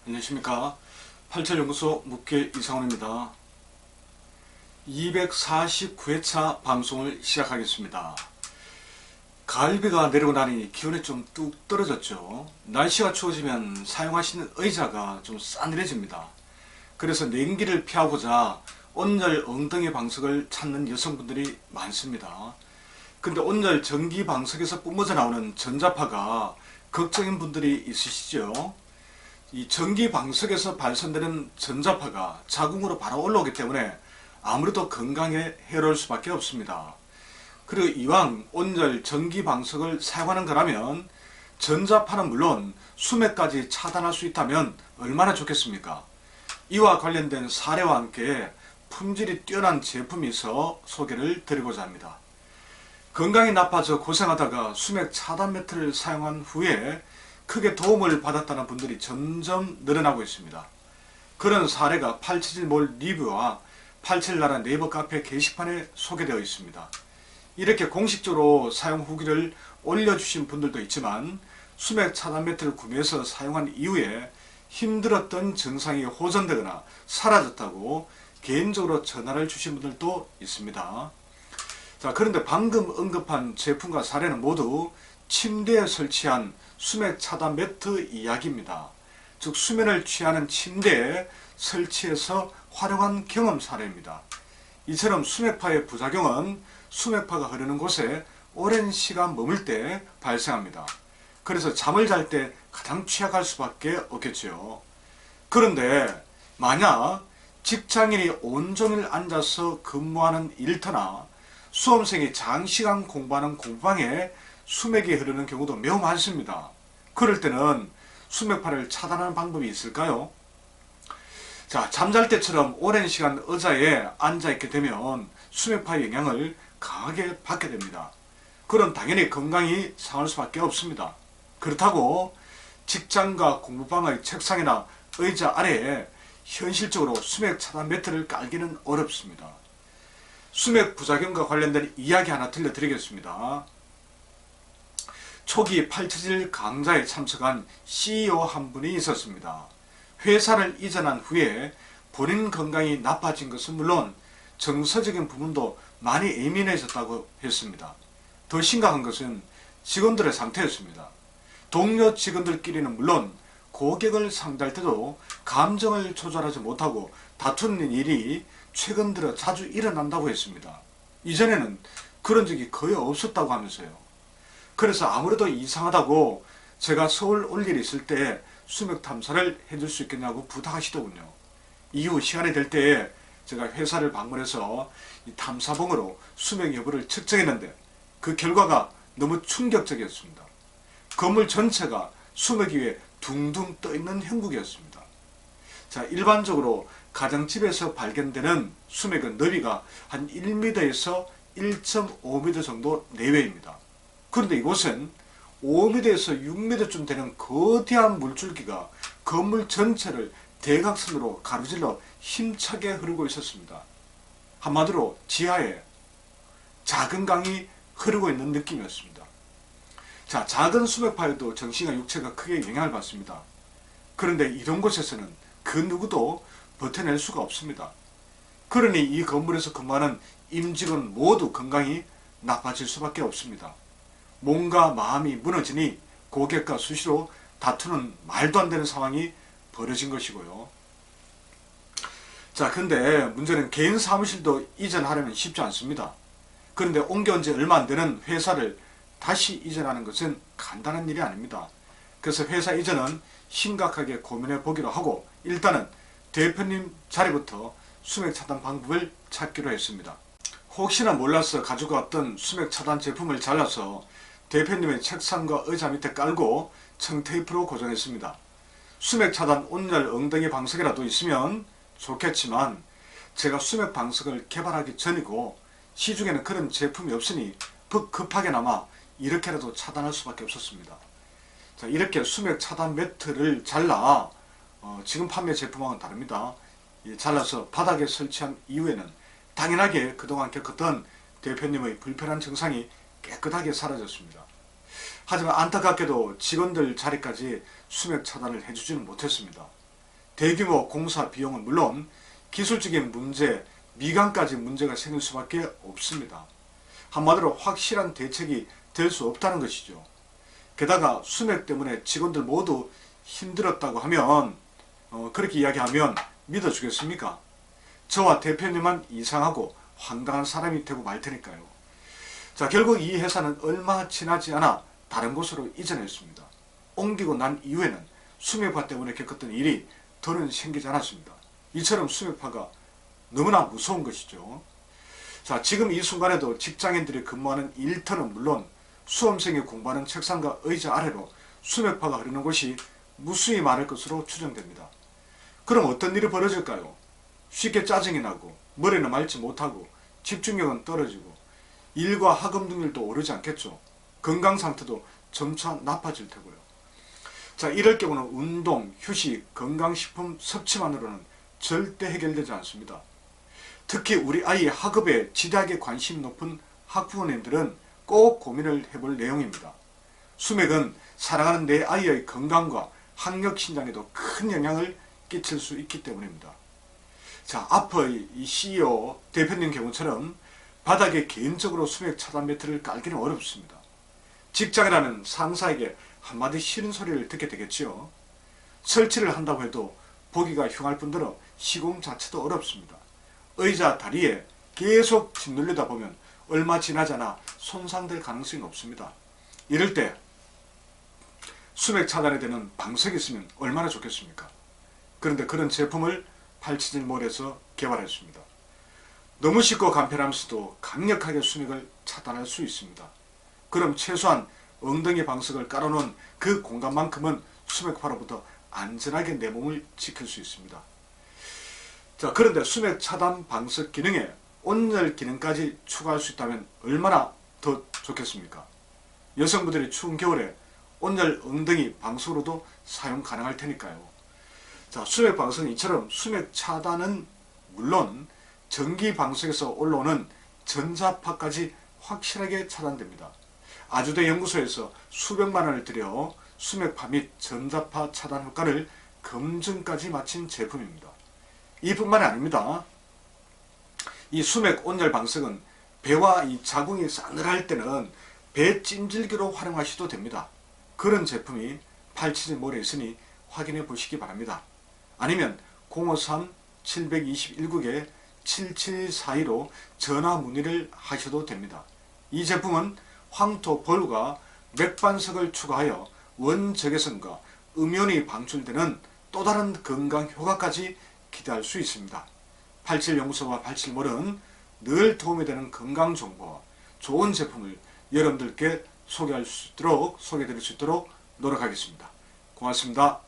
안녕하십니까. 87연구소 묵길 이상훈입니다. 249회차 방송을 시작하겠습니다. 가을비가 내리고 나니 기온이 좀 뚝 떨어졌죠. 날씨가 추워지면 사용하시는 의자가 좀 싸늘해집니다. 그래서 냉기를 피하고자 온열 엉덩이 방석을 찾는 여성분들이 많습니다. 근데 온열 전기 방석에서 뿜어져 나오는 전자파가 걱정인 분들이 있으시죠. 이 전기 방석에서 발산되는 전자파가 자궁으로 바로 올라오기 때문에 아무래도 건강에 해로울 수밖에 없습니다. 그리고 이왕 온열 전기 방석을 사용하는 거라면 전자파는 물론 수맥까지 차단할 수 있다면 얼마나 좋겠습니까? 이와 관련된 사례와 함께 품질이 뛰어난 제품이 있어 소개를 드리고자 합니다. 건강이 나빠져 고생하다가 수맥 차단 매트를 사용한 후에 크게 도움을 받았다는 분들이 점점 늘어나고 있습니다. 그런 사례가 871몰 리뷰와 87나라 네이버 카페 게시판에 소개되어 있습니다. 이렇게 공식적으로 사용 후기를 올려주신 분들도 있지만 수맥 차단 매트를 구매해서 사용한 이후에 힘들었던 증상이 호전되거나 사라졌다고 개인적으로 전화를 주신 분들도 있습니다. 자, 그런데 방금 언급한 제품과 사례는 모두 침대에 설치한 수맥 차단 매트 이야기입니다. 즉 수면을 취하는 침대에 설치해서 활용한 경험 사례입니다. 이처럼 수맥파의 부작용은 수맥파가 흐르는 곳에 오랜 시간 머물 때 발생합니다. 그래서 잠을 잘 때 가장 취약할 수밖에 없겠죠. 그런데 만약 직장인이 온종일 앉아서 근무하는 일터나 수험생이 장시간 공부하는 공부방에 수맥이 흐르는 경우도 매우 많습니다. 그럴 때는 수맥파를 차단하는 방법이 있을까요? 자, 잠잘 때처럼 오랜 시간 의자에 앉아있게 되면 수맥파의 영향을 강하게 받게 됩니다. 그럼 당연히 건강이 상할 수밖에 없습니다. 그렇다고 직장과 공부방의 책상이나 의자 아래에 현실적으로 수맥 차단 매트를 깔기는 어렵습니다. 수맥 부작용과 관련된 이야기 하나 들려드리겠습니다. 초기 877 강좌에 참석한 CEO 한 분이 있었습니다. 회사를 이전한 후에 본인 건강이 나빠진 것은 물론 정서적인 부분도 많이 예민해졌다고 했습니다. 더 심각한 것은 직원들의 상태였습니다. 동료 직원들끼리는 물론 고객을 상대할 때도 감정을 조절하지 못하고 다투는 일이 최근 들어 자주 일어난다고 했습니다. 이전에는 그런 적이 거의 없었다고 하면서요. 그래서 아무래도 이상하다고 제가 서울 올 일이 있을 때 수맥 탐사를 해줄 수 있겠냐고 부탁하시더군요. 이후 시간이 될 때에 제가 회사를 방문해서 이 탐사봉으로 수맥 여부를 측정했는데 그 결과가 너무 충격적이었습니다. 건물 전체가 수맥 위에 둥둥 떠있는 형국이었습니다. 자, 일반적으로 가정집에서 발견되는 수맥은 너비가 한 1m에서 1.5m 정도 내외입니다. 그런데 이곳은 5m에서 6m쯤 되는 거대한 물줄기가 건물 전체를 대각선으로 가로질러 힘차게 흐르고 있었습니다. 한마디로 지하에 작은 강이 흐르고 있는 느낌이었습니다. 자, 작은 수맥파에도 정신과 육체가 크게 영향을 받습니다. 그런데 이런 곳에서는 그 누구도 버텨낼 수가 없습니다. 그러니 이 건물에서 근무하는 임직원 모두 건강이 나빠질 수밖에 없습니다. 몸과 마음이 무너지니 고객과 수시로 다투는 말도 안 되는 상황이 벌어진 것이고요. 자, 근데 문제는 개인 사무실도 이전하려면 쉽지 않습니다. 그런데 옮겨온 지 얼마 안 되는 회사를 다시 이전하는 것은 간단한 일이 아닙니다. 그래서 회사 이전은 심각하게 고민해 보기로 하고 일단은 대표님 자리부터 수맥 차단 방법을 찾기로 했습니다. 혹시나 몰라서 가지고 왔던 수맥 차단 제품을 잘라서 대표님의 책상과 의자 밑에 깔고 청테이프로 고정했습니다. 수맥 차단 온열 엉덩이 방석이라도 있으면 좋겠지만 제가 수맥 방석을 개발하기 전이고 시중에는 그런 제품이 없으니 급하게나마 이렇게라도 차단할 수밖에 없었습니다. 자, 이렇게 수맥 차단 매트를 잘라 지금 판매 제품과는 다릅니다. 잘라서 바닥에 설치한 이후에는 당연하게 그동안 겪었던 대표님의 불편한 증상이 깨끗하게 사라졌습니다. 하지만 안타깝게도 직원들 자리까지 수맥 차단을 해주지는 못했습니다. 대규모 공사 비용은 물론 기술적인 문제, 미관까지 문제가 생길 수밖에 없습니다. 한마디로 확실한 대책이 될 수 없다는 것이죠. 게다가 수맥 때문에 직원들 모두 힘들었다고 하면 그렇게 이야기하면 믿어주겠습니까? 저와 대표님만 이상하고 황당한 사람이 되고 말 테니까요. 자, 결국 이 회사는 얼마 지나지 않아 다른 곳으로 이전했습니다. 옮기고 난 이후에는 수맥파 때문에 겪었던 일이 더는 생기지 않았습니다. 이처럼 수맥파가 너무나 무서운 것이죠. 자, 지금 이 순간에도 직장인들이 근무하는 일터는 물론 수험생이 공부하는 책상과 의자 아래로 수맥파가 흐르는 곳이 무수히 많을 것으로 추정됩니다. 그럼 어떤 일이 벌어질까요? 쉽게 짜증이 나고 머리는 맑지 못하고 집중력은 떨어지고 일과 학업 능률도 오르지 않겠죠. 건강 상태도 점차 나빠질 테고요. 자, 이럴 경우는 운동, 휴식, 건강식품 섭취만으로는 절대 해결되지 않습니다. 특히 우리 아이의 학업에 지대하게 관심이 높은 학부모님들은 꼭 고민을 해볼 내용입니다. 수맥은 사랑하는 내 아이의 건강과 학력 신장에도 큰 영향을 끼칠 수 있기 때문입니다. 자, 앞의 이 CEO 대표님 경우처럼 바닥에 개인적으로 수맥 차단 매트를 깔기는 어렵습니다. 직장이라면 상사에게 한마디 싫은 소리를 듣게 되겠지요. 설치를 한다고 해도 보기가 흉할 뿐더러 시공 자체도 어렵습니다. 의자 다리에 계속 짓눌리다 보면 얼마 지나지 않아 손상될 가능성이 높습니다. 이럴 때 수맥 차단이 되는 방석이 있으면 얼마나 좋겠습니까? 그런데 그런 제품을 871몰에서 개발했습니다. 너무 쉽고 간편하면서도 강력하게 수맥을 차단할 수 있습니다. 그럼 최소한 엉덩이 방석을 깔아놓은 그 공간만큼은 수맥파로부터 안전하게 내 몸을 지킬 수 있습니다. 자, 그런데 수맥 차단 방석 기능에 온열 기능까지 추가할 수 있다면 얼마나 더 좋겠습니까? 여성분들이 추운 겨울에 온열 엉덩이 방석으로도 사용 가능할 테니까요. 자, 수맥 방석은 이처럼 수맥 차단은 물론 전기 방석에서 올라오는 전자파까지 확실하게 차단됩니다. 아주대 연구소에서 수백만 원을 들여 수맥파 및 전자파 차단 효과를 검증까지 마친 제품입니다. 이뿐만이 아닙니다. 이 수맥 온열 방석은 배와 이 자궁이 싸늘할 때는 배 찜질기로 활용하셔도 됩니다. 그런 제품이 871몰에 있으니 확인해 보시기 바랍니다. 아니면 053-721국에 7742로 전화 문의를 하셔도 됩니다. 이 제품은 황토 볼과 맥반석을 추가하여 원적외선과 음연이 방출되는 또 다른 건강 효과까지 기대할 수 있습니다. 87연구소와 871몰은 늘 도움이 되는 건강 정보와 좋은 제품을 여러분들께 소개해드릴 수 있도록 노력하겠습니다. 고맙습니다.